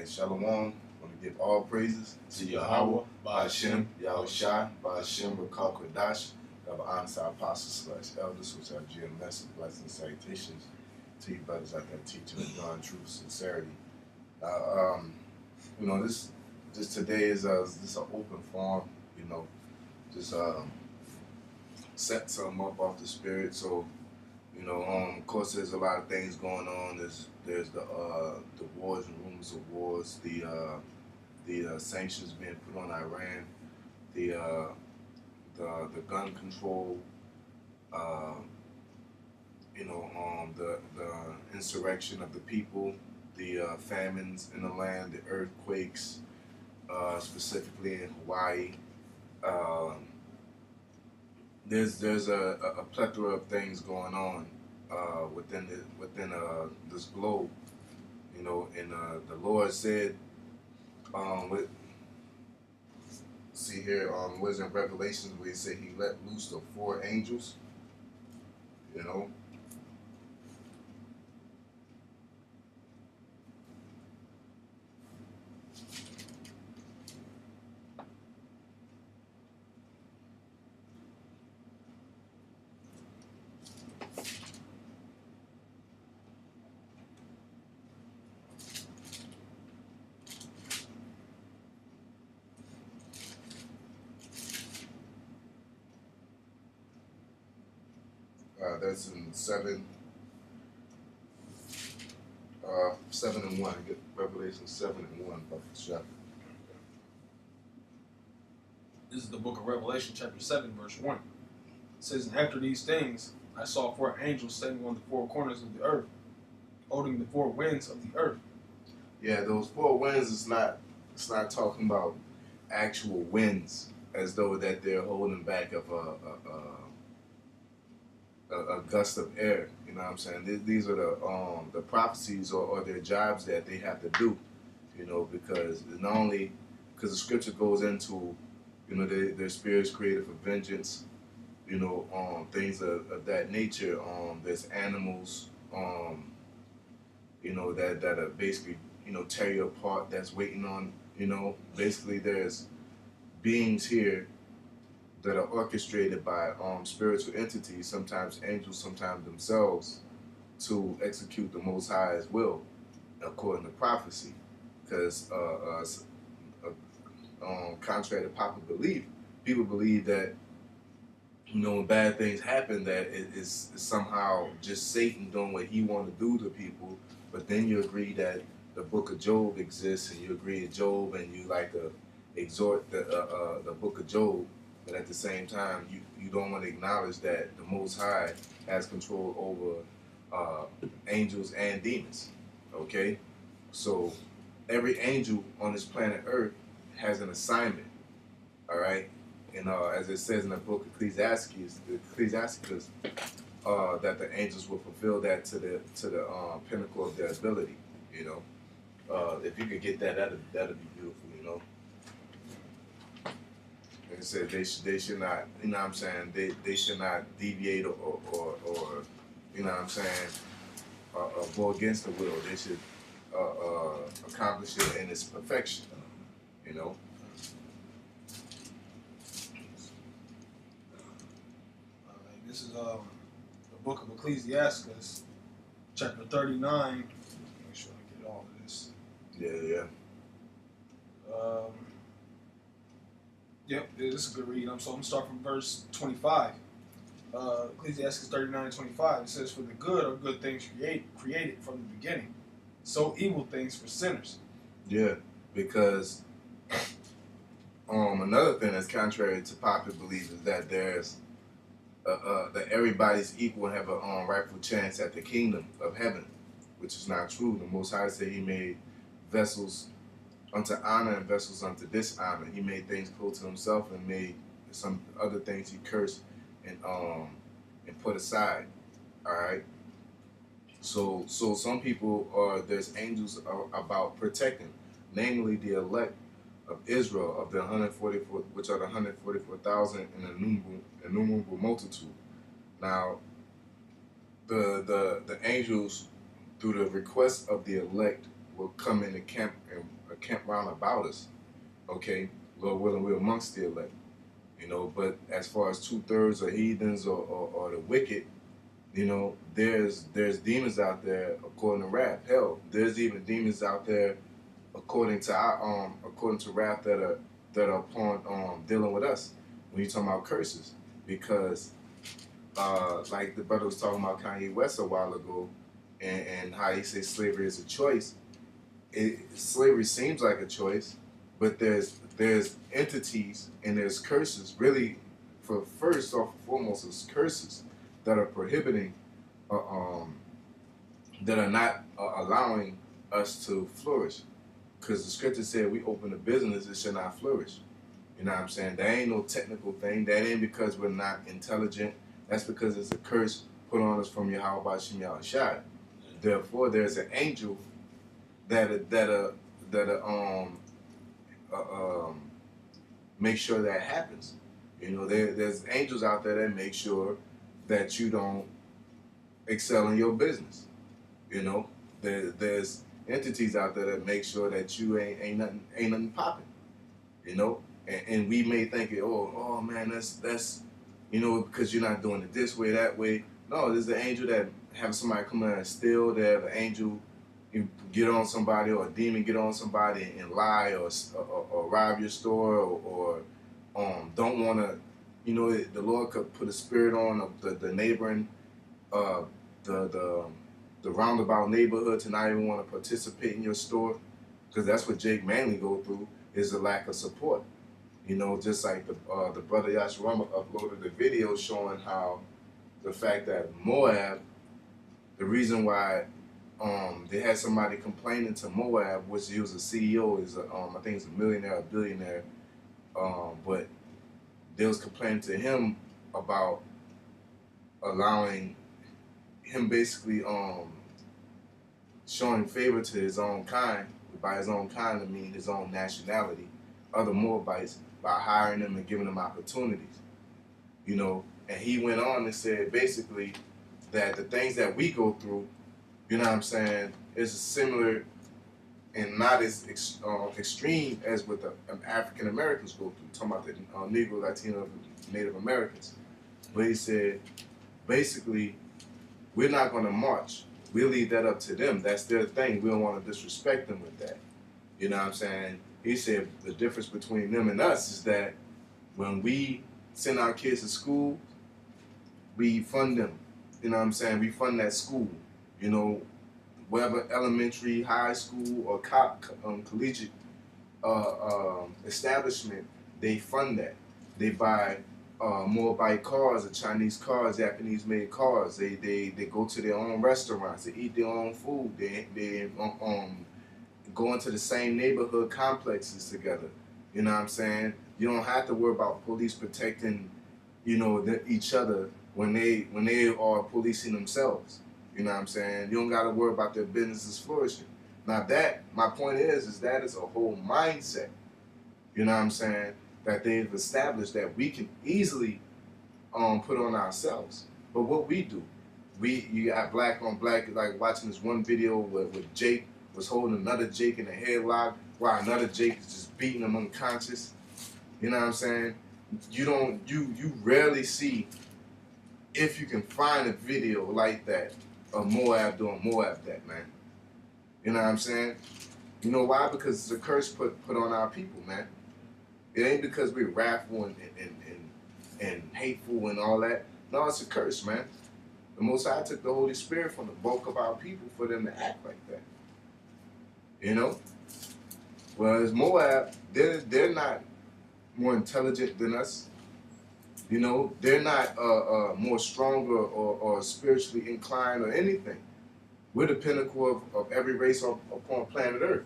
Shalom. Want to give all praises to Yahweh, Ba'Shem, Yahushai, Ba'Shem, Rakal Kodash, God honor to our apostles / elders, which are GMS, blessings and salutations to you brothers out there teaching and drawing truth, sincerity. This today is just an open forum, just set something up off the spirit. So, of course, there's a lot of things going on. There's the wars and rumors of wars, the sanctions being put on Iran, the gun control, the insurrection of the people, the famines in the land, the earthquakes, specifically in Hawaii. There's a plethora of things going on within this globe, and the Lord said, see here, was in Revelations where He said He let loose the 4 angels, that's in 7 and 1. Revelation 7 and 1. Chapter. This is the book of Revelation, chapter 7, verse 1. It says, "And after these things, I saw 4 angels standing on the 4 corners of the earth, holding the 4 winds of the earth." Yeah, those 4 winds is not. It's not talking about actual winds, as though that they're holding back of a gust of air. You know what I'm saying? These are the prophecies or their jobs that they have to do. Because not only because the scripture goes into their spirits created for vengeance. Things of that nature. There's animals. That are basically tear you apart. That's waiting on. Basically there's beings here that are orchestrated by spiritual entities, sometimes angels, sometimes themselves, to execute the Most High's will, according to prophecy. Because contrary to popular belief, people believe that when bad things happen, that it is somehow just Satan doing what he want to do to people. But then you agree that the Book of Job exists, and you agree to Job, and you like to exhort the Book of Job. But at the same time, you don't want to acknowledge that the Most High has control over angels and demons. Okay? So every angel on this planet Earth has an assignment. All right? And as it says in the book of Ecclesiastes, that the angels will fulfill that to the pinnacle of their ability. If you could get that'd be beautiful. It said they should not, what I'm saying, they should not deviate or what I'm saying, go against the will. They should accomplish it in its perfection. This is the book of Ecclesiastes, chapter 39. Make sure I get all of this. Yeah. Yep, this is a good read. So I'm going to start from verse 25. Ecclesiastes 39:25. It says, "For the good are good things created from the beginning, so evil things for sinners." Yeah, because another thing that's contrary to popular belief is that there's that everybody's equal and have a rightful chance at the kingdom of heaven, which is not true. The Most High said He made vessels unto honor and vessels unto dishonor. He made things close to Himself and made some other things He cursed and put aside. All right. So some people there's angels about protecting, namely the elect of Israel, of the 144, which are the 144,000 in an innumerable multitude. Now, the angels, through the request of the elect, will come in the camp and camp round about us. Okay, Lord willing, we're amongst the elect. But as far as 2/3 are heathens or the wicked, there's demons out there according to rap. Hell, there's even demons out there according to rap that are upon dealing with us when you talking about curses. Because like the brother was talking about Kanye West a while ago, and how he says slavery is a choice. Slavery seems like a choice, but there's entities and there's curses. Really, for first off and foremost, it's curses that are prohibiting, um, that are not allowing us to flourish. Because the scripture said we open a business, it should not flourish. You know what I'm saying? That ain't no technical thing. That ain't because we're not intelligent. That's because it's a curse put on us from Yahweh Shem Yahushai. Therefore, there's an angel that make sure that happens. There's angels out there that make sure that you don't excel in your business. There's entities out there that make sure that you ain't nothing popping. And we may think it, oh man, that's because you're not doing it this way, that way. No, there's an angel that have somebody come in and steal. They have an angel get on somebody, or a demon get on somebody and lie, or rob your store, or don't want to. The Lord could put a spirit on the neighboring, uh, the the roundabout neighborhood to not even want to participate in your store, because that's what Jake Manley go through, is a lack of support. Just like the brother Yashurama uploaded a video showing how the fact that Moab, the reason why they had somebody complaining to Moab, which he was a CEO, I think he's a millionaire or billionaire, but they was complaining to him about allowing him, basically showing favor to his own kind. By his own kind, I mean his own nationality, other Moabites, by hiring them and giving them opportunities. And he went on and said basically that the things that we go through, you know what I'm saying, is similar and not as extreme as what the African Americans go through. Talking about the Negro, Latino, Native Americans. But he said, basically, we're not going to march. We'll leave that up to them. That's their thing. We don't want to disrespect them with that. You know what I'm saying? He said the difference between them and us is that when we send our kids to school, we fund them. You know what I'm saying? We fund that school. Whether elementary, high school, or collegiate establishment, they fund that. They buy Moabite cars, or Chinese cars, Japanese-made cars. They go to their own restaurants. They eat their own food. They go into the same neighborhood complexes together. You know what I'm saying? You don't have to worry about police protecting, each other when they are policing themselves. You know what I'm saying? You don't got to worry about their businesses flourishing. Now my point is that is a whole mindset. You know what I'm saying? That they've established that we can easily put on ourselves. But what we do, you got black on black, like watching this one video where Jake was holding another Jake in a headlock while another Jake is just beating him unconscious. You know what I'm saying? You rarely see, if you can find a video like that, of Moab doing Moab that, man. You know what I'm saying? You know why? Because it's a curse put on our people, man. It ain't because we're wrathful and hateful and all that. No, it's a curse, man. The Most High took the Holy Spirit from the bulk of our people for them to act like that. Whereas Moab, they're not more intelligent than us. They're not more stronger or spiritually inclined or anything. We're the pinnacle of every race upon planet Earth.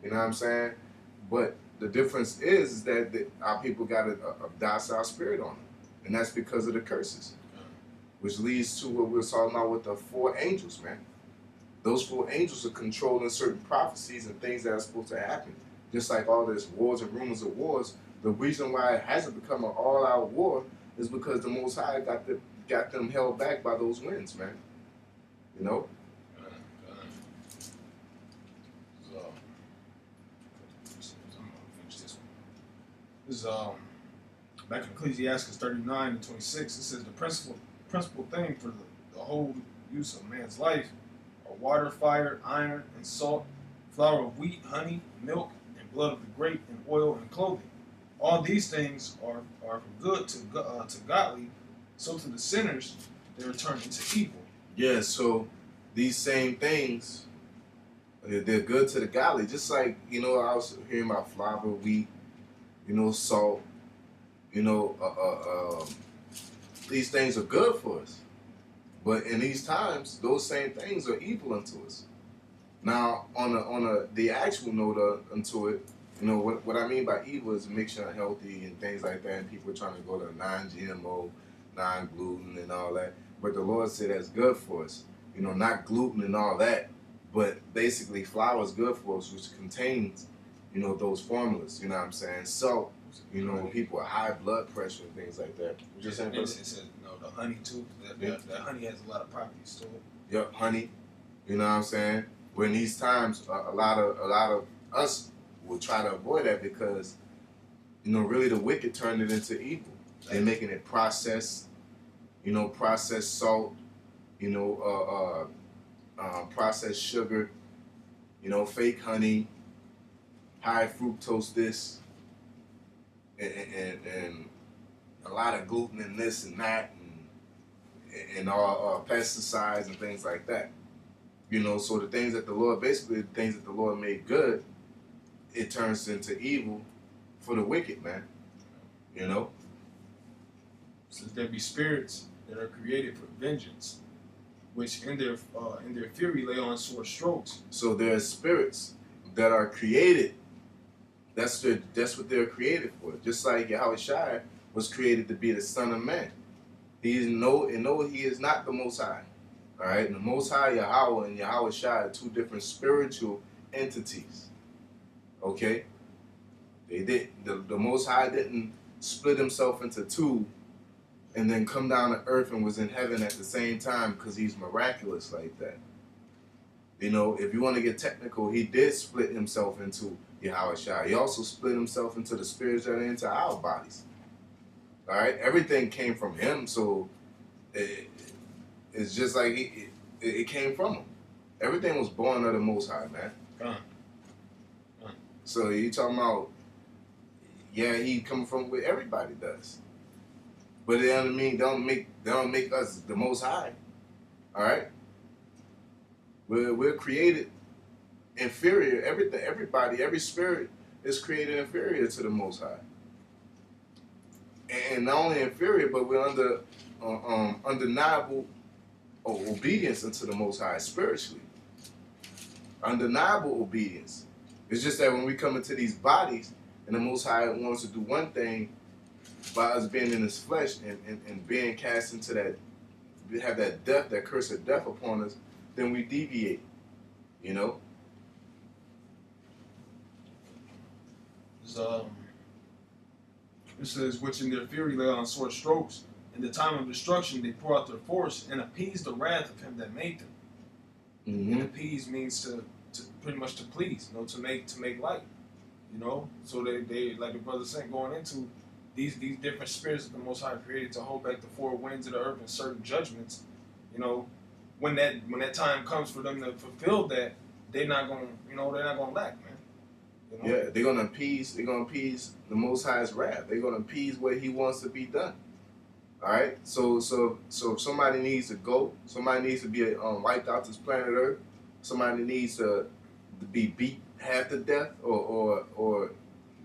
You know what I'm saying? But the difference is that our people got a docile spirit on them. And that's because of the curses. Which leads to what we were talking about with the 4 angels, man. Those 4 angels are controlling certain prophecies and things that are supposed to happen. Just like all this wars and rumors of wars, the reason why it hasn't become an all-out war is because the Most High got them held back by those winds, man. So, This is back in Ecclesiastes 39:26. It says the principal thing for the whole use of man's life are water, fire, iron, and salt, flour of wheat, honey, milk, and blood of the grape, and oil and clothing. All these things are good to godly, so to the sinners they return into evil. Yeah, so these same things, they're good to the godly. Just like, I was hearing about flour, wheat, salt, you know, these things are good for us. But in these times, those same things are evil unto us. Now, on the actual note unto it, what I mean by evil is a mixture of healthy and things like that, and people are trying to go to non-GMO, non-gluten, and all that. But the Lord said that's good for us. Not gluten and all that, but basically flour is good for us, which contains, those formulas. You know what I'm saying? Salt. People with high blood pressure and things like that. What you saying, brother? It says the honey too. That honey has a lot of properties to it. Yep, honey. You know what I'm saying? But in these times, a lot of us will try to avoid that because, really the wicked turned it into evil. They're making it processed, processed salt, processed sugar, fake honey, high fructose this, and a lot of gluten and this and that, and all pesticides and things like that. So the things that the Lord, basically the things that the Lord made good, it turns into evil for the wicked, man. Since there be spirits that are created for vengeance, which in their fury lay on sore strokes. So there are spirits that are created. That's what they're created for. Just like Yahweh Shai was created to be the Son of Man. He is he is not the Most High. All right, and the Most High Yahweh and Yahweh Shai are two different spiritual entities. Okay, the Most High didn't split himself into two, and then come down to earth and was in heaven at the same time because he's miraculous like that. If you want to get technical, he did split himself into Yahweh Shai. He also split himself into the spirits that are into our bodies. All right, everything came from him, so it's just like it came from him. Everything was born of the Most High, man. So you talking about, yeah, he coming from where everybody does, but it doesn't mean they don't make us the Most High. All right, we're created inferior. Everybody, every spirit is created inferior to the Most High, and not only inferior, but we're under undeniable obedience unto the Most High spiritually. Undeniable obedience. It's just that when we come into these bodies, and the Most High wants to do one thing by us being in His flesh and being cast into that, have that death, that curse of death upon us, then we deviate. It says, which in their fury lay on sore strokes. In the time of destruction, they pour out their force and appease the wrath of him that made them. Mm-hmm. And appease means to pretty much to please, to make light. So they like the brother said, going into these different spirits that the Most High created to hold back the four winds of the earth and certain judgments. When that time comes for them to fulfill that, they're not gonna lack, man. Yeah, they're gonna appease the Most High's wrath. They're gonna appease what He wants to be done. All right. So if somebody needs to go, somebody needs to be wiped out this planet Earth. Somebody needs to be beat half to death, or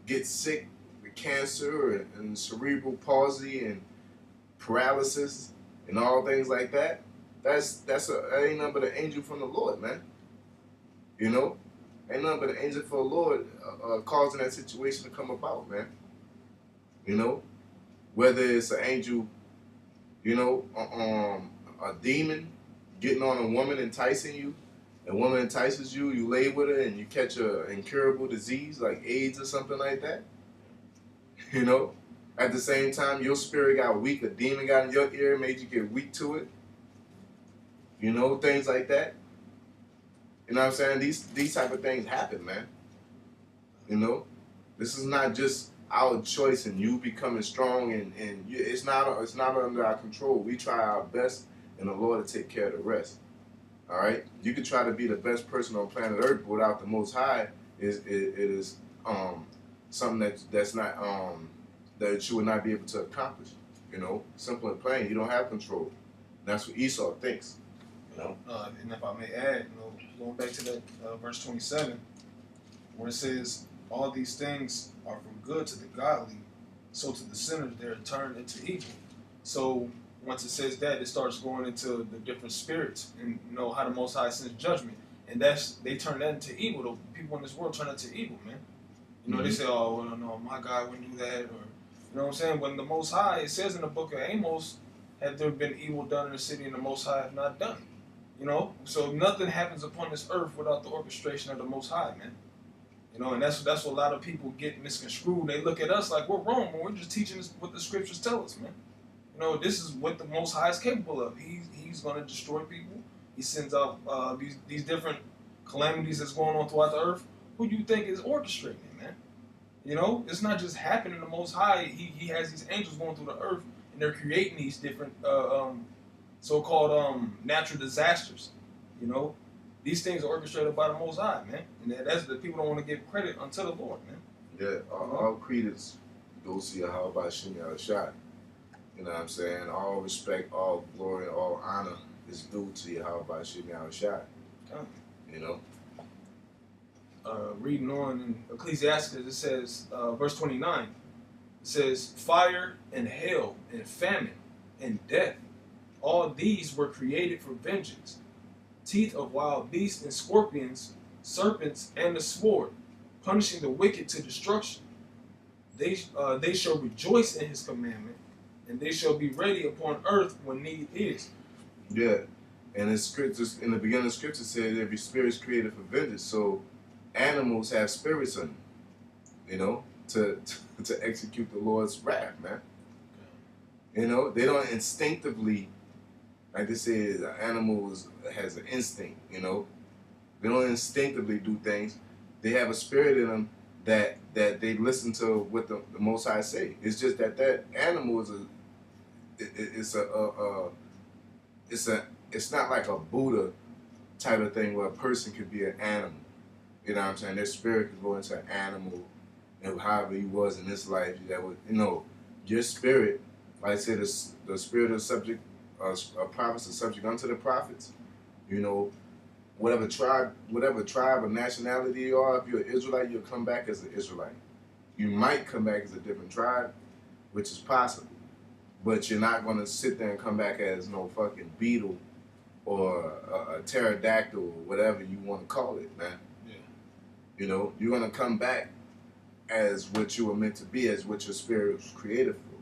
get sick with cancer and cerebral palsy and paralysis and all things like that. That ain't nothing but an angel from the Lord, man. Ain't nothing but an angel from the Lord causing that situation to come about, man. Whether it's an angel, a demon getting on a woman enticing you. A woman entices you, you lay with her, and you catch an incurable disease like AIDS or something like that. At the same time, your spirit got weak, a demon got in your ear, made you get weak to it. Things like that. You know what I'm saying? These type of things happen, man. This is not just our choice and you becoming strong, and it's not under our control. We try our best, and the Lord will take care of the rest. All right, you can try to be the best person on planet Earth, but without the Most High, it is something that's not that you will not be able to accomplish. You know, simple and plain. You don't have control. That's what Esau thinks. You know. And if I may add, going back to that verse 27, where it says, "All these things are for good to the godly, so to the sinners they are turned into evil." So once it says that, it starts going into the different spirits and how the Most High sends judgment, and they turn that into evil. The people in this world turn that to evil, man. They say, "Oh, well, no, my God wouldn't do that," or what I'm saying. When the Most High, it says in the book of Amos, "Have there been evil done in the city, and the Most High have not done it." So nothing happens upon this earth without the orchestration of the Most High, man. And that's what a lot of people get misconstrued. They look at us like we're wrong, but we're just teaching us what the scriptures tell us, man. This is what the Most High is capable of. He's going to destroy people. He sends out these different calamities that's going on throughout the earth. Who do you think is orchestrating it, man? It's not just happening. The Most High, he has these angels going through the earth, and they're creating these different so-called natural disasters. These things are orchestrated by the Most High, man. And that's the people don't want to give credit unto the Lord, man. Yeah, all credence goes to Yahweh by Shem Yahushua. You know what I'm saying? All respect, all glory, and all honor is due to Yahweh by Shem Yahushua. You know? Reading on in Ecclesiastes, it says, verse 29, it says, "Fire and hail and famine and death, all these were created for vengeance. Teeth of wild beasts and scorpions, serpents and the sword, punishing the wicked to destruction. They shall rejoice in his commandment, and they shall be ready upon earth when need is." Yeah, and in the beginning of scripture said every spirit is created for vengeance. So animals have spirits in them, to execute the Lord's wrath, man. They don't instinctively, like they say, animals has an instinct. They don't instinctively do things. They have a spirit in them that they listen to what the Most High say. It's just that animal is it's not like a Buddha type of thing where a person could be an animal. You know what I'm saying? Their spirit could go into an animal, and however he was in this life, that would, your spirit, like I said, the spirit of subject, prophets are subject unto the prophets. Whatever tribe or nationality you are, if you're an Israelite, you'll come back as an Israelite. You might come back as a different tribe, which is possible, but you're not going to sit there and come back as no fucking beetle or a pterodactyl or whatever you want to call it, man. You're going to come back as what you were meant to be, as what your spirit was created for.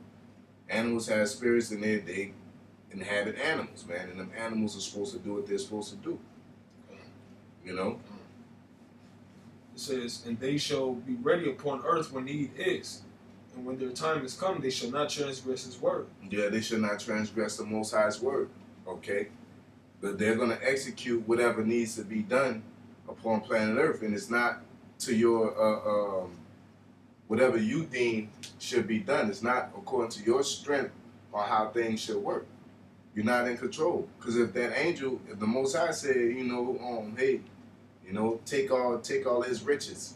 Animals have spirits, and they inhabit animals, man. And them animals are supposed to do what they're supposed to do. It says, "And they shall be ready upon earth when need is. And when their time is come, they shall not transgress his word." Yeah, they should not transgress the Most High's word, okay? But they're going to execute whatever needs to be done upon planet Earth, and it's not to your whatever you deem should be done. It's not according to your strength or how things should work. You're not in control, because if the Most High said, hey, take all his riches,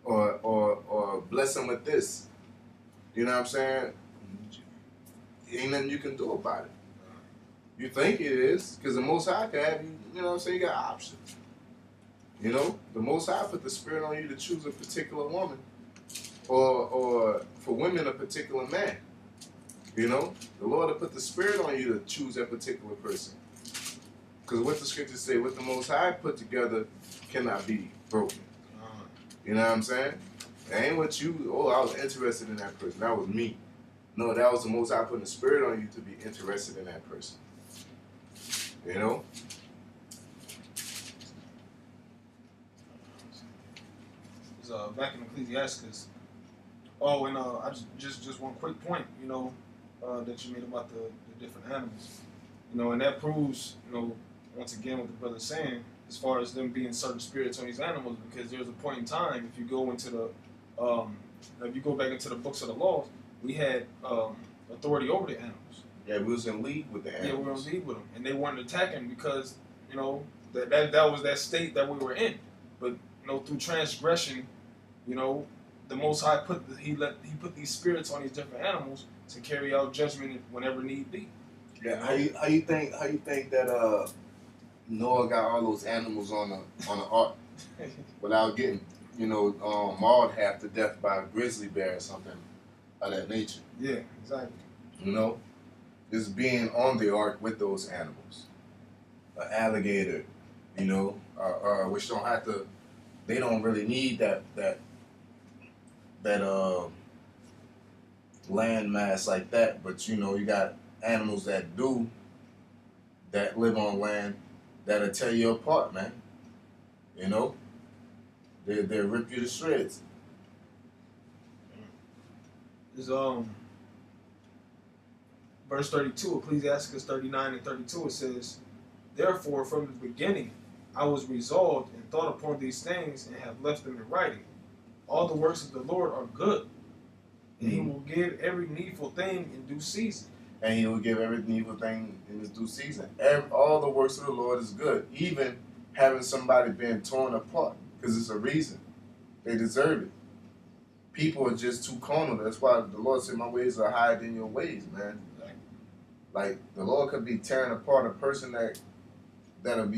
or bless him with this, you know what I'm saying? Ain't nothing you can do about it. You think it is, because the Most High can have you. You know what I'm saying? You got options. The Most High put the spirit on you to choose a particular woman, or for women a particular man. The Lord will put the spirit on you to choose that particular person. Because what the scriptures say, what the Most High put together cannot be broken. You know what I'm saying? That ain't what I was interested in that person. That was me. No, that was the Most High putting the spirit on you to be interested in that person. Back in Ecclesiastes. Oh, and I just one quick point, that you made about the different animals. And that proves, once again what the brother's saying, as far as them being certain spirits on these animals, because there's a point in time, if you go into the Now, if you go back into the books of the laws, we had authority over the animals. Yeah, we was in league with the animals. Yeah, we were in league with them, and they weren't attacking because that was that state that we were in. But through transgression, the Most High he put these spirits on these different animals to carry out judgment whenever need be. Yeah, how you think that Noah got all those animals on the ark without getting mauled half to death by a grizzly bear or something of that nature? Yeah, exactly. Just being on the ark with those animals, an alligator, which don't have to. They don't really need that land mass like that, but you got animals that live on land that'll tear you apart, man. They'll rip you to shreds. There's verse 32, Ecclesiastes 39 and 32, it says, "Therefore from the beginning I was resolved and thought upon these things and have left them in writing. All the works of the Lord are good, and He will give every needful thing in due season." And He will give every needful thing in His due season. All the works of the Lord is good, even having somebody being torn apart, because it's a reason. They deserve it. People are just too carnal. That's why the Lord said, "My ways are higher than your ways, man." Like the Lord could be tearing apart a person that'll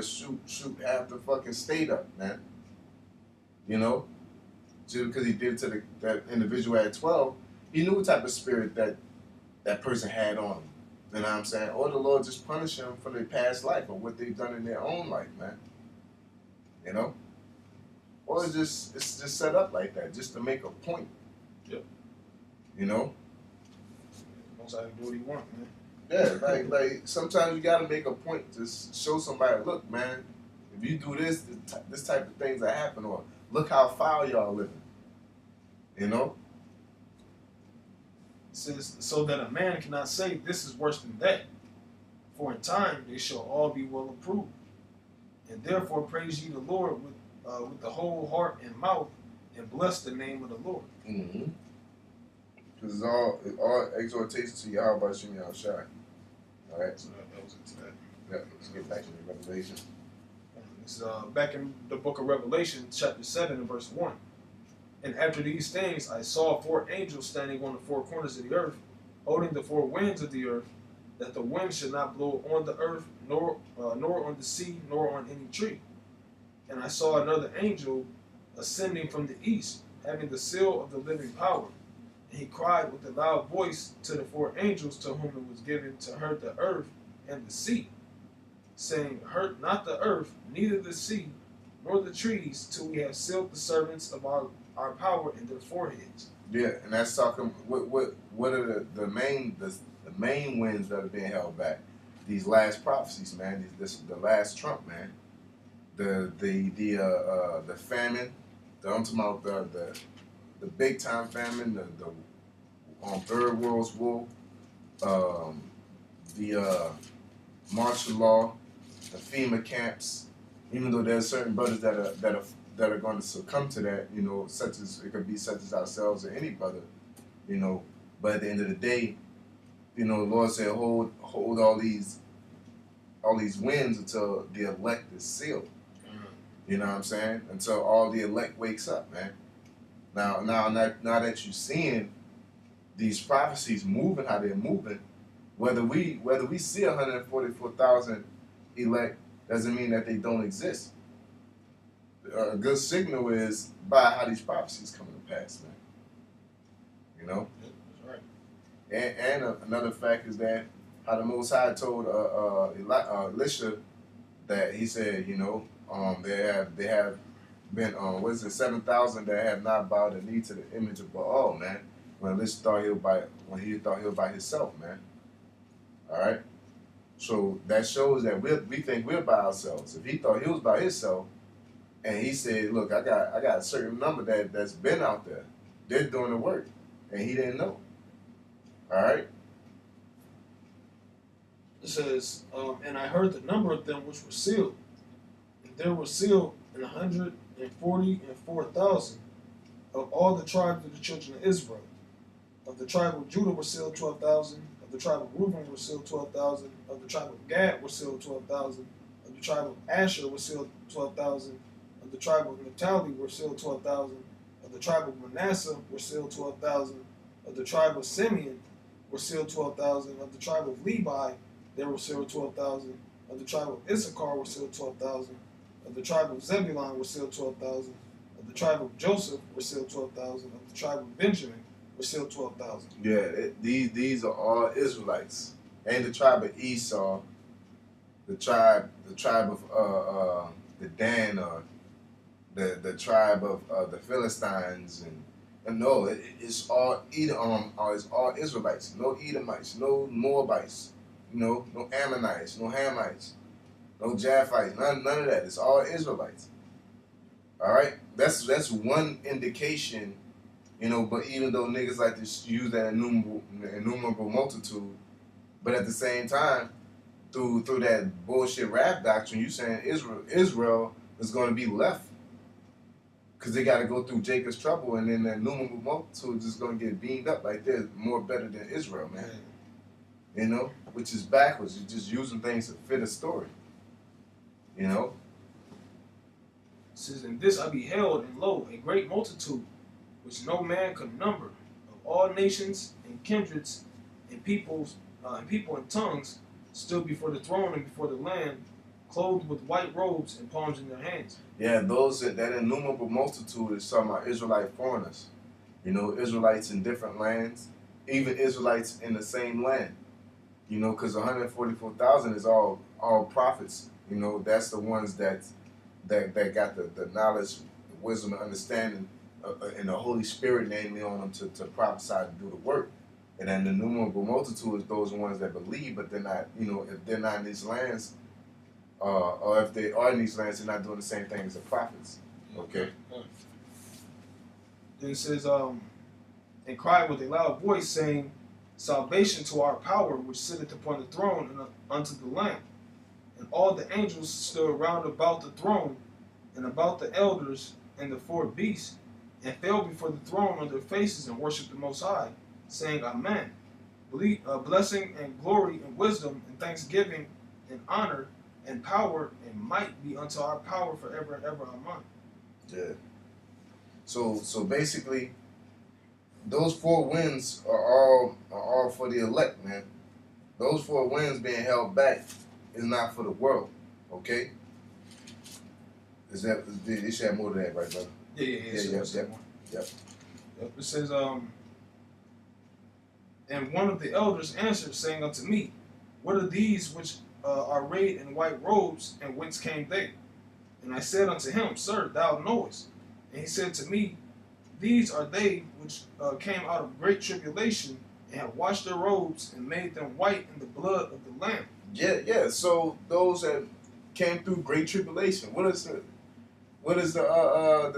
shoot half the fucking state up, man. Just because He did to that individual at 12, He knew what type of spirit that person had on him. You know what I'm saying? Or the Lord just punish them for their past life or what they've done in their own life, man. Or it's just set up like that, just to make a point. Yep. Most I can do what He want, man. Yeah, like sometimes you gotta make a point to show somebody, look, man, if you do this type of things that happen, or look how foul y'all living. It says, "So that a man cannot say, this is worse than that. For in time they shall all be well approved. And therefore praise ye the Lord with the whole heart and mouth, and bless the name of the Lord." Mm-hmm. Because it's all exhortation to Yahweh Shem Yahushai. All right. So that was into that. Yeah. Let's get back to the Revelation. It's back in the book of Revelation, chapter 7 and verse 1. "And after these things I saw 4 angels standing on the 4 corners of the earth, holding the 4 winds of the earth, that the wind should not blow on the earth, nor on the sea, nor on any tree. And I saw another angel ascending from the east, having the seal of the living power. And he cried with a loud voice to the 4 angels to whom it was given to hurt the earth and the sea, saying, Hurt not the earth, neither the sea, nor the trees, till we have sealed the servants of our power in their foreheads." Yeah, and that's talking. What are the main winds that are being held back? These last prophecies, man. The last trump, man. The famine. I'm talking about the big time famine. The Third World War. The martial law. The FEMA camps. Even though there's certain brothers that are going to succumb to that, it could be such as ourselves or any brother, But at the end of the day, the Lord said, hold all these winds until the elect is sealed. You know what I'm saying? Until all the elect wakes up, man. Now that you're seeing these prophecies moving how they're moving, whether we see 144,000 elect doesn't mean that they don't exist. A good signal is by how these prophecies come to pass, man. That's right. And another fact is that how the Most High told Elisha that he said, they have been 7,000 that have not bowed the knee to the image of Baal, man. When Elisha thought he was by himself, man. All right. So that shows that we think we're by ourselves. If he thought he was by himself, and he said, "Look, I got a certain number that's been out there. They're doing the work," and he didn't know. All right. It says, "And I heard the number of them which were sealed, and there were sealed 144,000, of all the tribes of the children of Israel. Of the tribe of Judah were sealed 12,000. Of the tribe of Reuben were sealed 12,000. Of the tribe of Gad were sealed 12,000. Of the tribe of Asher were sealed 12,000. Of the tribe of Naphtali were sealed 12,000. Of the tribe of Manasseh were sealed 12,000. Of the tribe of Simeon were sealed 12,000. Of the tribe of Levi, they were sealed 12,000. Of the tribe of Issachar were sealed 12,000. Of the tribe of Zebulun were sealed 12,000. Of the tribe of Joseph were sealed 12,000. Of the tribe of Benjamin were sealed 12,000. Yeah, these are all Israelites. And the tribe of Esau, the tribe of the Dan, or the tribe of the Philistines, and no, it's all it's all Israelites. No Edomites, no Moabites, no Ammonites, no Hamites, no Japhites, none of that. It's all Israelites. All right, that's one indication. But even though niggas like to use that innumerable multitude, but at the same time, through that bullshit rap doctrine, you saying Israel is going to be left because they got to go through Jacob's trouble, and then that innumerable multitude is just going to get beamed up like they're more better than Israel, man. Which is backwards. You're just using things to fit a story. It says, "In this I beheld, and lo, a great multitude, which no man could number, of all nations and kindreds and peoples and tongues, stood before the throne and before the Lamb, clothed with white robes and palms in their hands." Yeah, that innumerable multitude is talking about Israelite foreigners. Israelites in different lands, even Israelites in the same land. Because 144,000 is all prophets. That's the ones that got the knowledge, wisdom, and understanding, and the Holy Spirit namely on them to prophesy to do the work. And then the innumerable multitude is those ones that believe, but they're not, if they're not in these lands, or if they are in these lands, they're not doing the same thing as the prophets. Okay? Then it says, and cried with a loud voice, saying, "Salvation to our power, which sitteth upon the throne, and unto the Lamb." And all the angels stood round about the throne, and about the elders and the four beasts, and fell before the throne on their faces and worshipped the Most High, saying, Amen. Blessing and glory and wisdom and thanksgiving and honor and power and might be unto our power forever and ever. Amen. Yeah. So basically, those four winds are all for the elect, man. Those four winds being held back is not for the world. Okay? They should have more to that, right, brother? Yep. It says, and one of the elders answered, saying unto me, What are these which are arrayed in white robes, and whence came they? And I said unto him, Sir, thou knowest. And he said to me, These are they which came out of great tribulation, and have washed their robes, and made them white in the blood of the Lamb. Yeah. So those that came through great tribulation. What is the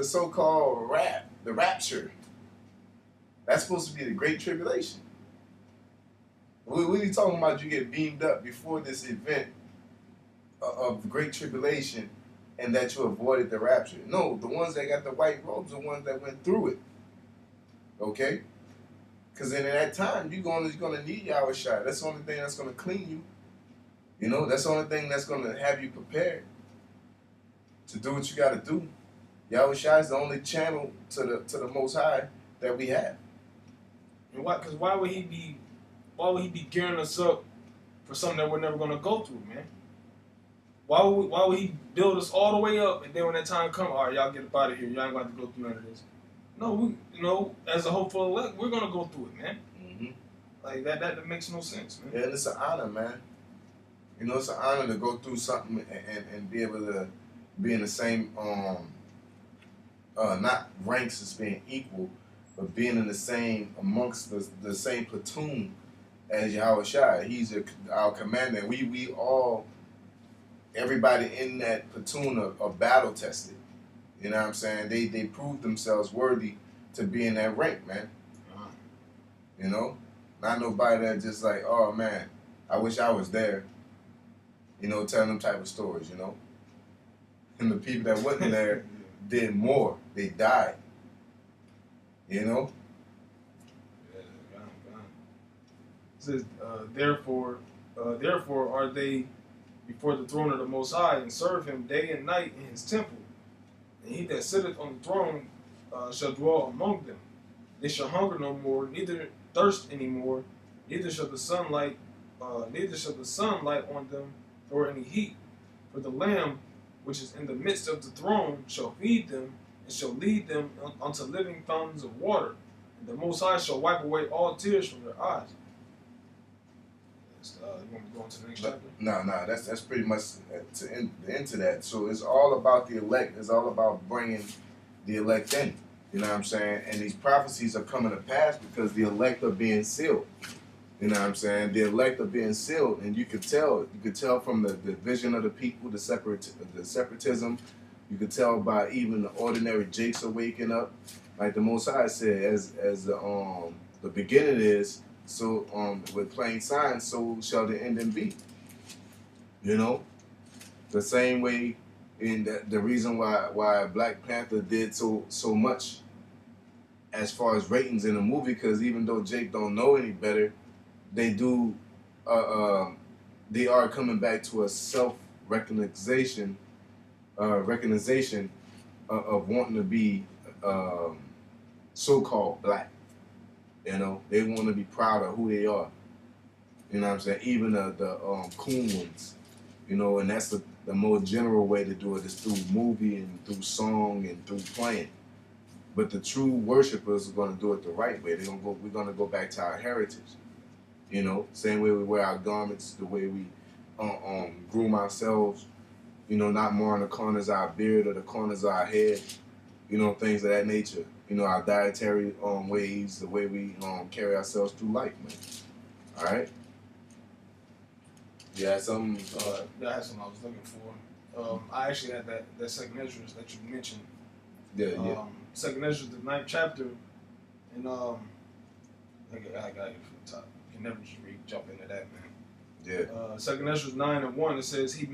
so-called the rapture? That's supposed to be the great tribulation. What are you talking about? You get beamed up before this event of the great tribulation, and that you avoided the rapture. No, the ones that got the white robes are the ones that went through it. Okay? Because then at that time, you're gonna need Yahushua. That's the only thing that's gonna clean you. That's the only thing that's gonna have you prepared to do what you gotta do. Yahushua is the only channel to the Most High that we have. And why? Because why would he be gearing us up for something that we're never gonna go through, man? Why would he build us all the way up, and then when that time comes, all right, y'all get up out of here. Y'all ain't going to go through none of this. No, as a hopeful elect, we're gonna go through it, man. Mm-hmm. Like that makes no sense, man. Yeah, and it's an honor, man. It's an honor to go through something and be able to be in the same not ranks as being equal, but being in the same amongst the same platoon as Yahushua. He's our commander. We all, everybody in that platoon are battle tested. You know what I'm saying? They proved themselves worthy to be in that rank, man. Not nobody that just like, oh man, I wish I was there. Telling them type of stories, And the people that wasn't there did more. They died. You know? Yeah, God. It says, therefore are they before the throne of the Most High, and serve him day and night in his temple. And he that sitteth on the throne shall dwell among them. They shall hunger no more, neither thirst any more, neither shall the sun light on them, nor any heat. For the Lamb which is in the midst of the throne shall feed them, and shall lead them unto living fountains of water. And the Most High shall wipe away all tears from their eyes. You want me to go on to the next chapter? No, that's pretty much into that. So it's all about the elect. It's all about bringing the elect in. You know what I'm saying? And these prophecies are coming to pass because the elect are being sealed. You know what I'm saying? The elect are being sealed, and you could tell. You could tell from the division of the people, the separatism. You could tell by even the ordinary jakes are waking up. Like the Most High said, as the beginning is, so with plain signs, so shall the ending be. You know, the same way. In the reason why Black Panther did so much as far as ratings in the movie, because even though Jake don't know any better, they do. They are coming back to a recognition of wanting to be so-called black. You know, they want to be proud of who they are. You know what I'm saying? Even the coon ones. You know, and that's the more general way to do it is through movie and through song and through playing. But the true worshipers are going to do it the right way. We're going to go back to our heritage. You know, same way we wear our garments, the way we groom ourselves. You know, not more on the corners of our beard or the corners of our head. You know, things of that nature. You know, our dietary ways, the way we carry ourselves through life, man. All right. Yeah, some. Yeah, I had something I was looking for. I actually had that second Ezra that you mentioned. Yeah. Second Ezra, the 9th chapter, and I got it from the top. You can never just jump into that, man. Yeah. Second Ezra 9:1, it says, He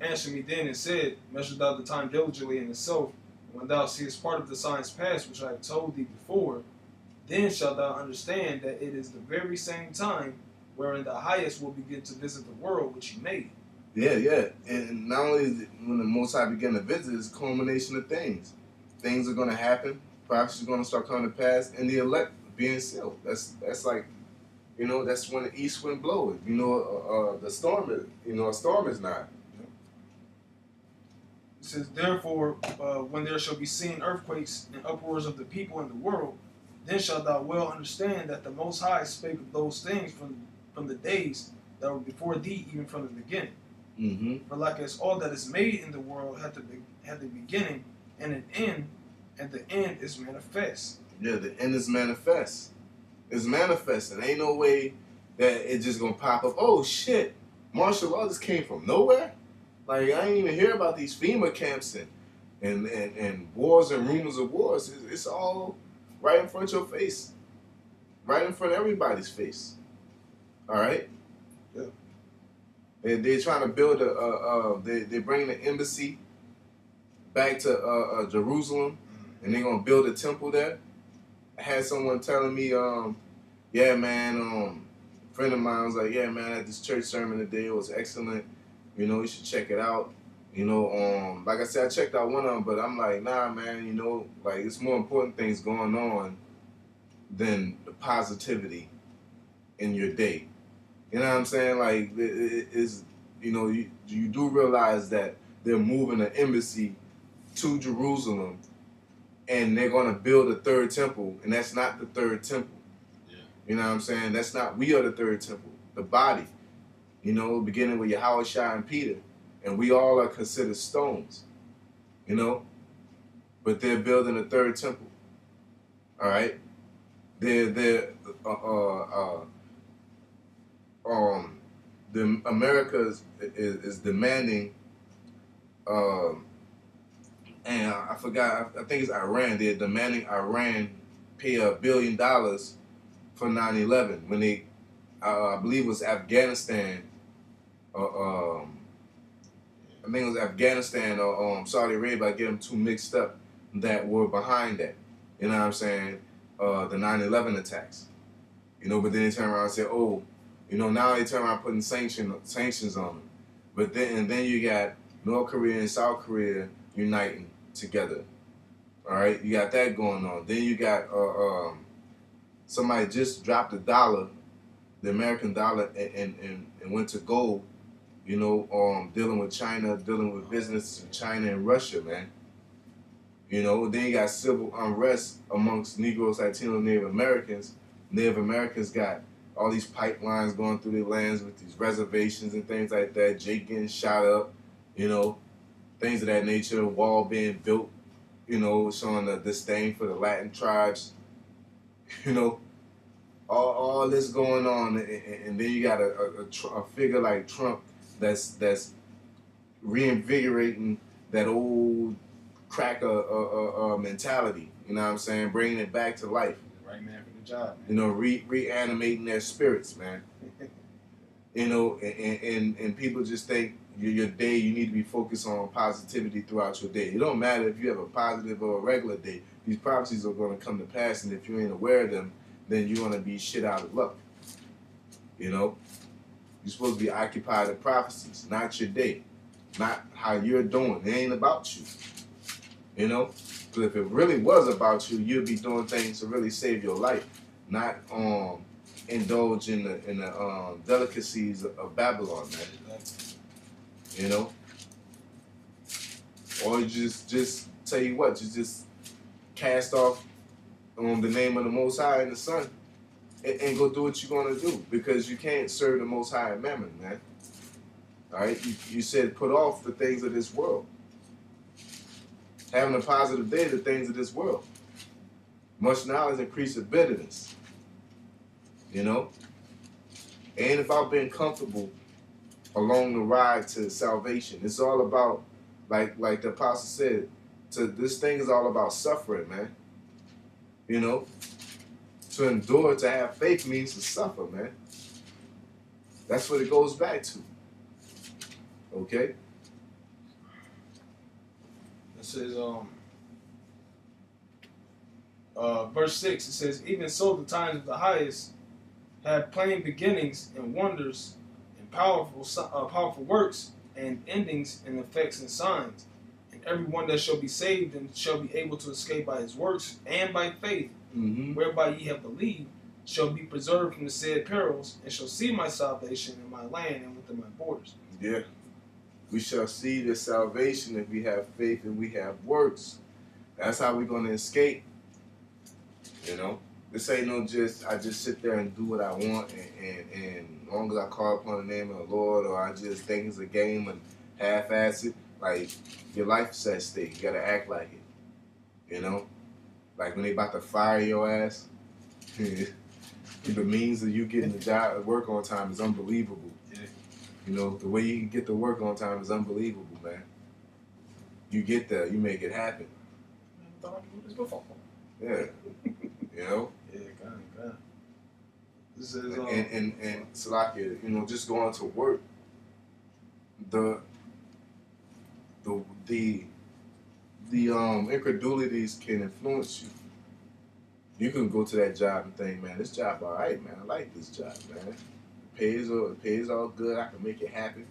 answered me then and said, Measure thou the time diligently in itself, and when thou seest part of the signs past which I have told thee before, then shalt thou understand that it is the very same time wherein the highest will begin to visit the world which he made. Yeah. And not only is it when the Most High begin to visit, it's a culmination of things. Things are going to happen. Prophecies are going to start coming to pass, and the elect being sealed. That's like, you know, that's when the east wind blows. You know, the storm is, a storm is not. It says, Therefore, when there shall be seen earthquakes and uproars of the people in the world, then shalt thou well understand that the Most High spake of those things from the days that were before thee, even from the beginning. Mm-hmm. For like as all that is made in the world had the beginning and an end, and the end is manifest. Yeah, the end is manifest. It's manifesting. Ain't no way that it's just gonna pop up. Oh shit, martial law just came from nowhere. Like I ain't even hear about these FEMA camps and wars and rumors of wars. It's all right in front of your face, right in front of everybody's face. All right. Yeah. They're trying to build they're bringing the embassy back to Jerusalem, and they're gonna build a temple there. I had someone telling me, yeah, man, a friend of mine was like, yeah, man, at this church sermon today, it was excellent. You know, you should check it out. You know, like I said, I checked out one of them, but I'm like, nah, man, you know, like it's more important things going on than the positivity in your day. You know what I'm saying? Like, it's, you know, you do realize that they're moving an embassy to Jerusalem, and they're going to build a third temple, and that's not the third temple. Yeah. You know what I'm saying? That's not, we are the third temple, the body. You know, beginning with Yahushua and Peter, and we all are considered stones. You know, but they're building a third temple. All right, they're the America is demanding, and I forgot. I think it's Iran. They're demanding Iran pay $1 billion for 9/11 when they, I believe it was Afghanistan. I think it was Afghanistan or Saudi Arabia. I get them too mixed up. That were behind that. You know what I'm saying? the 9/11 attacks. You know, but then they turn around and say, oh, you know, now they turn around putting sanctions on them. But then you got North Korea and South Korea uniting together. All right, you got that going on. Then you got somebody just dropped the dollar, the American dollar, and went to gold. You know, dealing with China, dealing with business in China and Russia, man. You know, then you got civil unrest amongst Negroes, Latinos, Native Americans. Native Americans got all these pipelines going through their lands with these reservations and things like that. Jake getting shot up, you know, things of that nature. A wall being built, you know, showing a disdain for the Latin tribes. You know, all this going on, and then you got a figure like Trump that's reinvigorating that old cracker mentality. You know what I'm saying? Bringing it back to life. The right man for the job, man. You know, reanimating their spirits, man. You know, and people just think your day, you need to be focused on positivity throughout your day. It don't matter if you have a positive or a regular day. These prophecies are going to come to pass, and if you ain't aware of them, then you're going to be shit out of luck. You know? You're supposed to be occupied with prophecies, not your day. Not how you're doing. It ain't about you. You know? Because if it really was about you, you'd be doing things to really save your life. Not indulge in the delicacies of Babylon, man. You know? Or you just tell you what, you just cast off the name of the Most High and the Son and go do what you're going to do, because you can't serve the Most High and Mammon, man. All right? You said put off the things of this world. Having a positive day, the things of this world. Much knowledge increases bitterness. You know? And if I've been comfortable along the ride to salvation, it's all about, like the apostle said, this thing is all about suffering, man. You know? To endure, to have faith means to suffer, man. That's what it goes back to. Okay? It says, verse 6, it says, even so the times of the highest have plain beginnings and wonders and powerful works and endings and effects and signs. And everyone that shall be saved and shall be able to escape by his works and by faith, whereby ye have believed, shall be preserved from the said perils, and shall see my salvation in my land and within my borders. Yeah. We shall see the salvation if we have faith and we have works. That's how we're going to escape. You know? This ain't no I just sit there and do what I want, and as long as I call upon the name of the Lord, or I just think it's a game and half-ass it, like, your life is at stake. You got to act like it. You know? Like when they about to fire your ass, the means of you getting the job, work on time is unbelievable. Yeah. You know, the way you can get to work on time is unbelievable, man. You get there, you make it happen. I thought I could do this before. Yeah. You know? Yeah, God. This is and Salakia, you know, just going to work, the incredulities can influence you. You can go to that job and think, man, this job all right, man. I like this job, man. It pays all good. I can make it happen.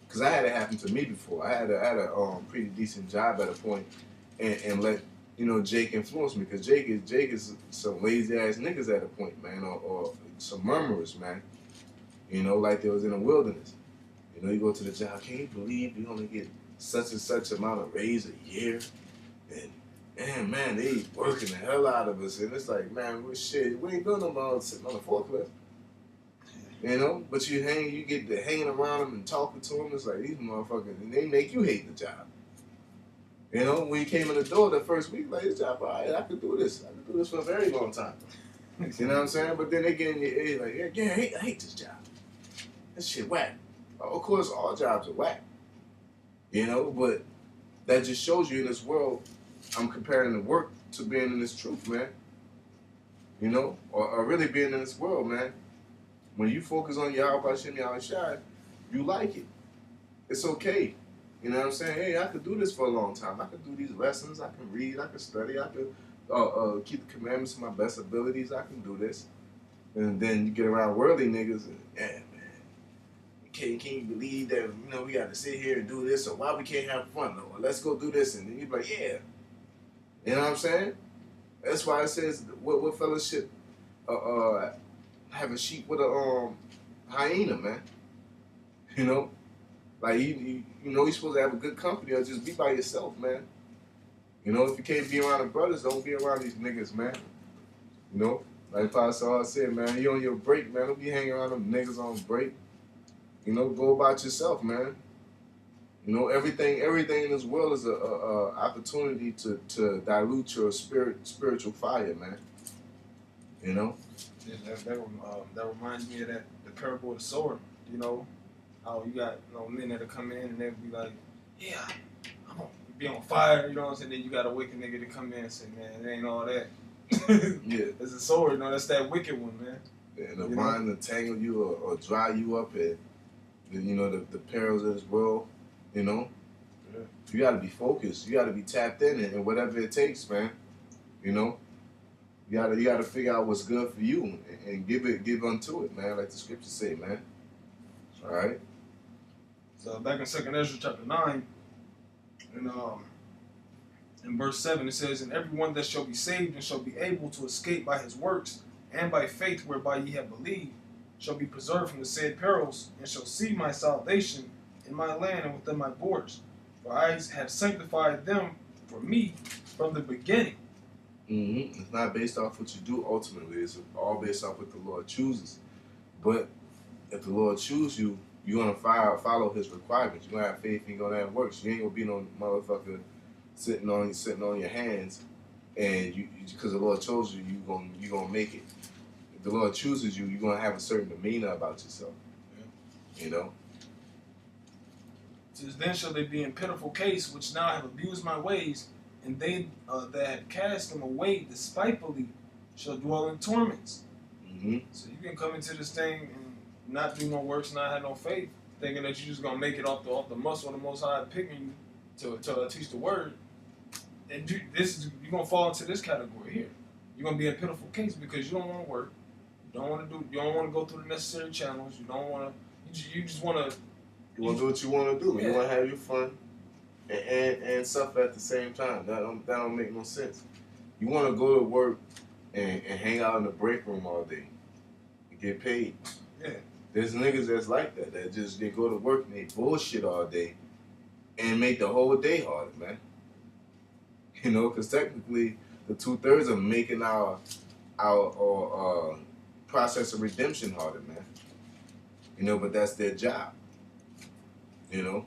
Because I had it happen to me before. I had a pretty decent job at a point, and let, you know, Jake influence me. Because Jake is some lazy ass niggas at a point, man, or some murmurers, man. You know, like they was in the wilderness. You know, you go to the job, can you believe you only get such and such amount of raise a year? And man, they working the hell out of us. And it's like, man, we ain't doing no more sitting on the forklift. You know? But you get to hanging around them and talking to them. It's like, these motherfuckers, and they make you hate the job. You know, when you came in the door the first week, like, this job, all right, I could do this. I could do this for a very long time. You know what I'm saying? But then they get in your ear like, yeah, I hate this job. This shit whack. Of course, all jobs are whack. You know, but that just shows you in this world, I'm comparing the work to being in this truth, man. You know, or really being in this world, man. When you focus on Yahweh Hashem Yahushai, you like it. It's okay. You know what I'm saying? Hey, I could do this for a long time. I could do these lessons. I can read. I can study. I could keep the commandments to my best abilities. I can do this. And then you get around worldly niggas, and man, can you believe that we got to sit here and do this, or why we can't have fun? Or let's go do this, and then you be like, yeah, you know what I'm saying? That's why it says what fellowship have a sheep with a hyena, man. You know, like you're supposed to have a good company or just be by yourself, man. You know, if you can't be around the brothers, don't be around these niggas, man. You know, like Pastor said, man, you on your break, man. Don't be hanging around them niggas on break. You know, go about yourself, man. You know, everything in this world is a opportunity to dilute your spiritual fire, man. You know. Yeah, that reminds me of the parable of the sword. You know, how you got men that'll come in and they'll be like, yeah, I'm gonna be on fire. You know what I'm saying? Then you got a wicked nigga to come in and say, man, it ain't all that. Yeah, it's a sword. That's that wicked one, man. And the vine to tangle you or dry you up, and the perils of this world. You know, yeah. You got to be focused. You got to be tapped in, and whatever it takes, man. You know, you gotta figure out what's good for you and give unto it, man. Like the scriptures say, man. All right. So back in 2nd Ezra chapter 9, and in verse 7 it says, "And everyone that shall be saved and shall be able to escape by his works and by faith whereby ye have believed, shall be preserved from the said perils, and shall see my salvation in my land and within my borders. For I have sanctified them for me from the beginning." Mm-hmm. It's not based off what you do ultimately. It's all based off what the Lord chooses. But if the Lord chooses you, you're going to follow his requirements. You're going to have faith and you're going to have works. You ain't going to be no motherfucker sitting on your hands, and you because the Lord chose you, you're gonna make it. If the Lord chooses you, you're gonna have a certain demeanor about yourself. Yeah. You know. It says, "Then shall they be in pitiful case, which now have abused my ways, and they that had cast them away despitefully shall dwell in torments." Mm-hmm. So you can come into this thing and not do no works, not have no faith, thinking that you're just gonna make it off the muscle of the Most High picking you to teach the word. And you're gonna fall into this category here. You're gonna be in a pitiful case because you don't want to work, you don't want to go through the necessary channels, you don't want to, you just want to. You want to do what you want to do. Yeah. You want to have your fun and suffer at the same time. That don't make no sense. You want to go to work and hang out in the break room all day and get paid. Yeah. There's niggas that's like that. They go to work and they bullshit all day and make the whole day harder, man. You know, because technically the 2/3 of making our process of redemption harder, man. You know, but that's their job. You know.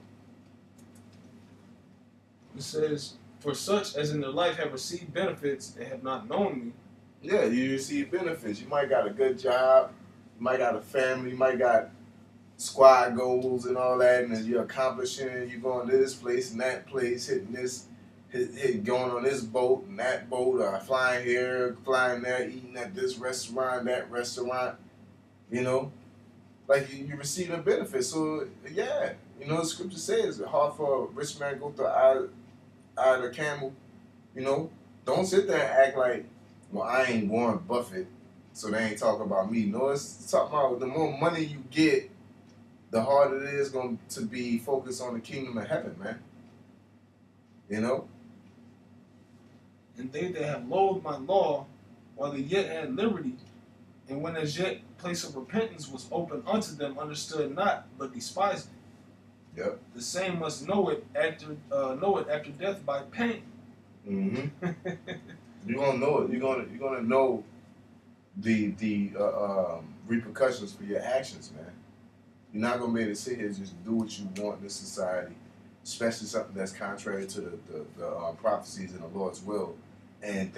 It says, "For such as in their life have received benefits and have not known me." Yeah, you receive benefits. You might got a good job. You might got a family. You might got squad goals and all that, and you're accomplishing it. You're going to this place and that place, hitting this. Going on this boat and that boat, or flying here, flying there, eating at this restaurant, that restaurant, you know, like you receiving benefits. So yeah, the scripture says it's hard for a rich man to go through the eye of the camel. You know, don't sit there and act like, well, I ain't Warren Buffett, so they ain't talking about me. No, it's talking about the more money you get, the harder it is going to be focused on the kingdom of heaven, man. You know. "And they that have loathed my law, while they yet had liberty, and when as yet place of repentance was open unto them, understood not, but despised it. Yep. The same must know it after death by pain." Mm-hmm. You're gonna know it. You're gonna know the repercussions for your actions, man. You're not gonna be able to sit here and just do what you want in this society, especially something that's contrary to the prophecies and the Lord's will, and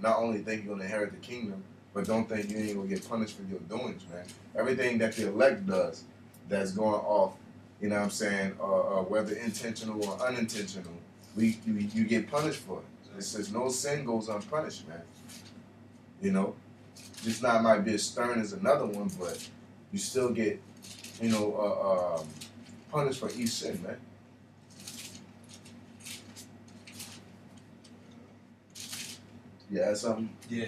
not only think you're gonna inherit the kingdom, but don't think you ain't gonna get punished for your doings, man. Everything that the elect does that's going off, you know what I'm saying, whether intentional or unintentional, you get punished for it. It says no sin goes unpunished, man. You know, just not might be as stern as another one, but you still get, punished for each sin, man. Yeah, something. Yeah.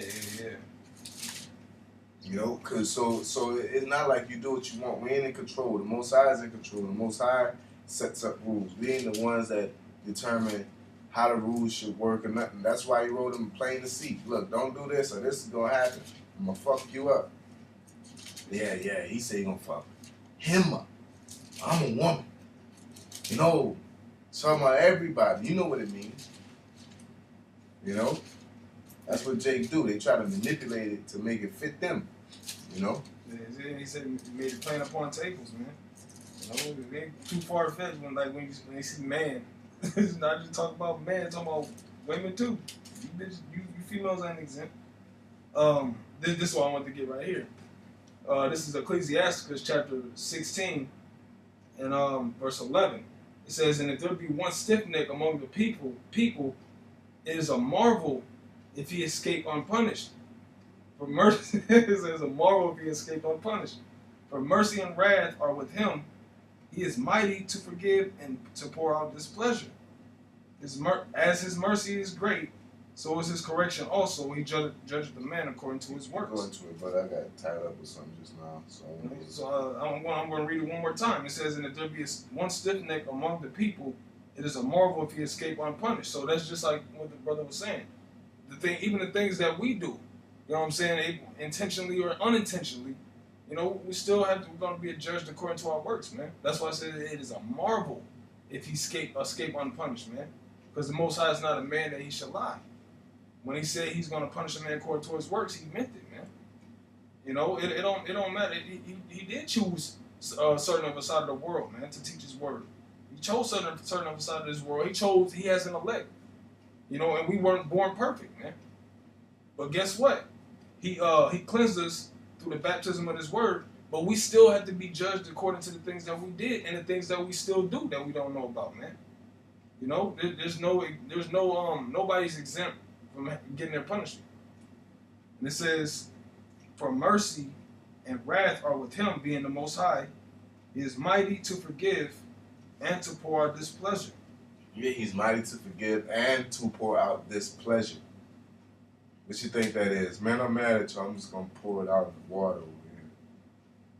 You know, cause so it's not like you do what you want. We ain't in control. The Most High is in control. The Most High sets up rules. We ain't the ones that determine how the rules should work or nothing. That's why he wrote them plain to see. Look, don't do this or this is gonna happen. I'm gonna fuck you up. Yeah. He said he gonna fuck him up. I'm a woman. You know, talking about everybody. You know what it means. You know, that's what Jake do. They try to manipulate it to make it fit them. You know. Yeah, he said he made it plain upon tables, man. You know, it ain't too far fetched when you see man. It's not just talking about men, it's talking about women too. You females ain't exempt. This is what I want to get right here. This is Ecclesiasticus chapter 16 and verse 11. It says, "And if there be one stiff neck among the people, it is a marvel if he escape unpunished. For mercy, it is a marvel if he escape unpunished. For mercy and wrath are with him. He is mighty to forgive and to pour out displeasure. As his mercy is great, so is his correction also. He judgeth the man according to his works." Go into it, but I got tied up with something just now. I'm going to read it one more time. It says, "And if there be one stiff neck among the people, it is a marvel if he escape unpunished." So that's just like what the brother was saying. Even the things that we do, you know what I'm saying, intentionally or unintentionally, you know, we're going to be judged according to our works, man. That's why I said it is a marvel if he escape unpunished, man. Because the Most High is not a man that he should lie. When he said he's going to punish a man according to his works, he meant it, man. You know, it don't matter. He did choose certain of a side of the world, man, to teach his word. He chose certain of a side of this world. He has an elect. You know, and we weren't born perfect, man. But guess what? He cleansed us through the baptism of his word, but we still have to be judged according to the things that we did and the things that we still do that we don't know about, man. You know, there's nobody's exempt from getting their punishment. And it says, "For mercy and wrath are with him, being the Most High. He is mighty to forgive and to pour out displeasure." Yeah, he's mighty to forgive and to pour out displeasure. What you think that is? Man, I'm mad at you. I'm just gonna pour it out in the water over here.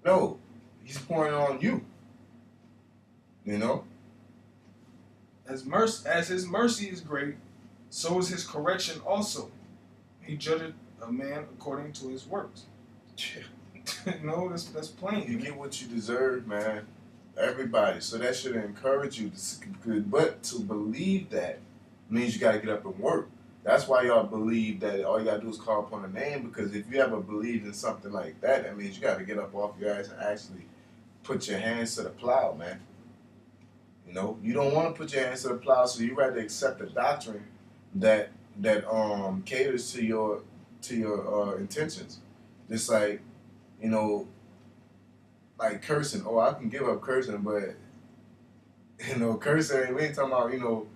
No, he's pouring it on you. You know. As his mercy is great, so is his correction also. He judgeth a man according to his works. No, that's plain. You get what you deserve, man. Everybody. So that should encourage you but to believe that means you gotta get up and work. That's why y'all believe that all you gotta do is call upon a name, because if you ever believed in something like that, that means you gotta get up off your ass and actually put your hands to the plow, man. You know, you don't want to put your hands to the plow, so you rather accept a doctrine that caters to your intentions. Just like, you know, like cursing. Oh, I can give up cursing, but you know, cursing. We ain't talking about, you know,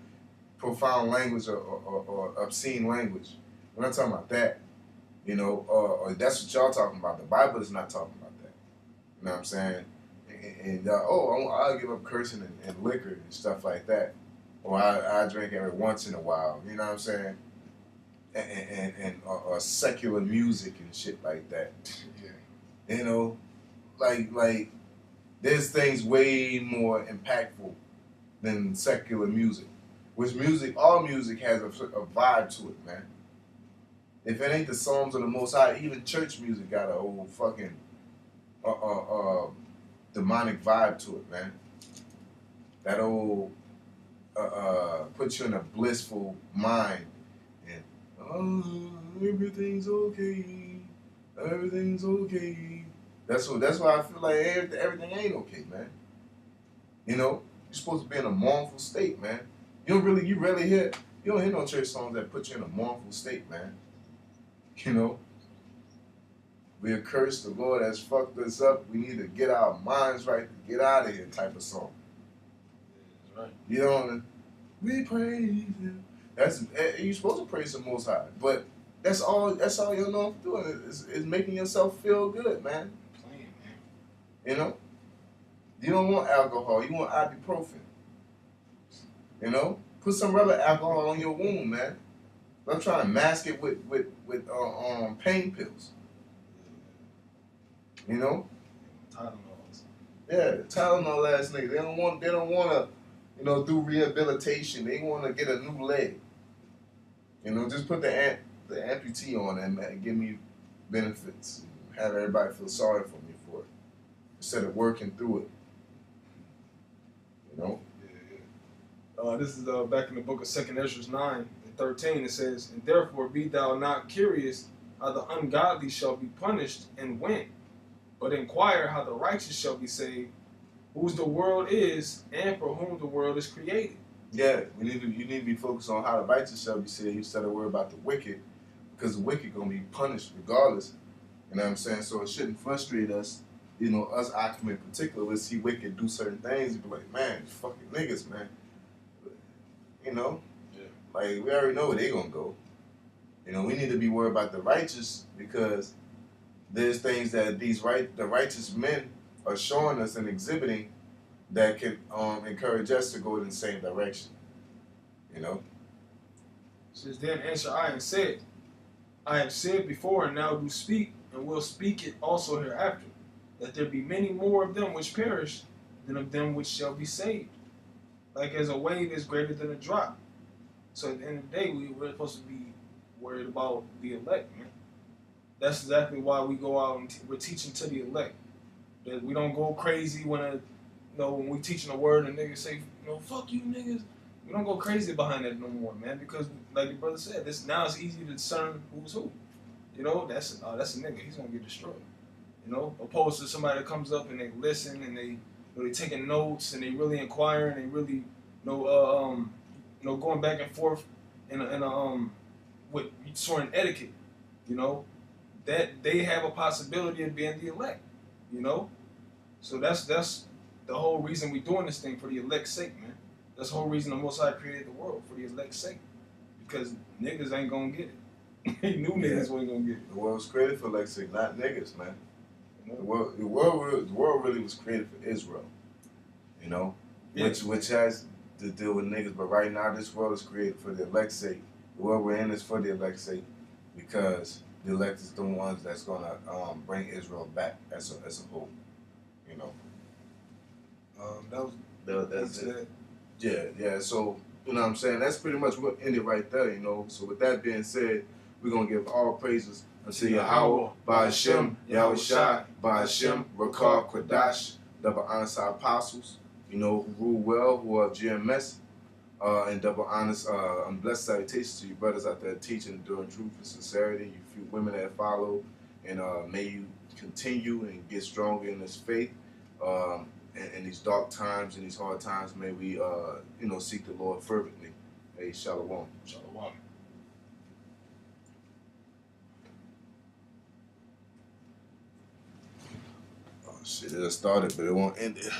profound language or obscene language. We're not talking about that. You know, or that's what y'all talking about. The Bible is not talking about that. You know what I'm saying? And I'll give up cursing and liquor and stuff like that, or I drink every once in a while. You know what I'm saying? And secular music and shit like that. Yeah. You know, like there's things way more impactful than secular music. Which all music has a vibe to it, man. If it ain't the Psalms of the Most High, even church music got a old fucking demonic vibe to it, man. That old puts you in a blissful mind, and everything's okay, everything's okay. That's why I feel like everything ain't okay, man. You know, you're supposed to be in a mournful state, man. You don't hear no church songs that put you in a mournful state, man. You know. We are cursed. The Lord has fucked us up. We need to get our minds right to get out of here type of song. That's right. You know, we praise Him. You're supposed to praise the Most High, but that's all you know doing is making yourself feel good, man. Plain, man. You know, you don't want alcohol. You want ibuprofen. You know, put some rubber alcohol on your wound, man. I'm trying to mask it with pain pills. You know? Tylenols. Yeah, Tylenol ass niggas. They don't want to, do rehabilitation. They want to get a new leg. Just put the amputee on and give me benefits. Have everybody feel sorry for me for it instead of working through it. You know. This is back in the book of 2 Ezra 9:13. It says, "And therefore be thou not curious how the ungodly shall be punished and when, but inquire how the righteous shall be saved, whose the world is, and for whom the world is created." Yeah, you need to be focused on how the righteous shall be saved instead of worry about the wicked, because the wicked gonna be punished regardless. You know what I'm saying? So it shouldn't frustrate us. Us Akim in particular, we see wicked do certain things, you be like, man, fucking niggas, man. Yeah. Like we already know where they gonna go. We need to be worried about the righteous because there's things that the righteous men are showing us and exhibiting that can encourage us to go in the same direction. You know. It says, "Then answer I and said, I have said before and now do speak, and will speak it also hereafter, that there be many more of them which perish than of them which shall be saved. Like as a wave is greater than a drop." So at the end of the day, we're supposed to be worried about the elect, man. That's exactly why we go out and we're teaching to the elect. That we don't go crazy when we teaching the word and niggas say, fuck you niggas. We don't go crazy behind that no more, man. Because like your brother said, now it's easy to discern who's who. That's a nigga. He's gonna get destroyed. Opposed to somebody that comes up and they listen and they taking notes and they really inquiring and they really going back and forth in a with certain etiquette. That they have a possibility of being the elect. So that's the whole reason we're doing this thing, for the elect's sake, man. That's the whole reason the Most High created the world, for the elect's sake. Because niggas ain't gonna get it. He knew niggas weren't gonna get it. The world was created for sake, not niggas, man. The world really was created for Israel. Which has to deal with niggas. But right now, this world is created for the elect's sake. The world we're in is for the elect's sake because the elect is the ones that's gonna bring Israel back as a whole. That's it. Yeah. So you know what I'm saying. That's pretty much what ended right there. So with that being said, we're gonna give all praises unto Yahweh, Ba'Hashem, Yahweh Shai, Ba'Hashem, Rakar, Quadash, double honors our apostles. Who rule well, who are GMS, and double honors and blessed salutations to you brothers out there teaching, enduring truth and sincerity. You few women that follow, and may you continue and get stronger in this faith. In these dark times, in these hard times, may we, seek the Lord fervently. Hey, shalom. Shalom. Oh shit! It started, but it won't end it.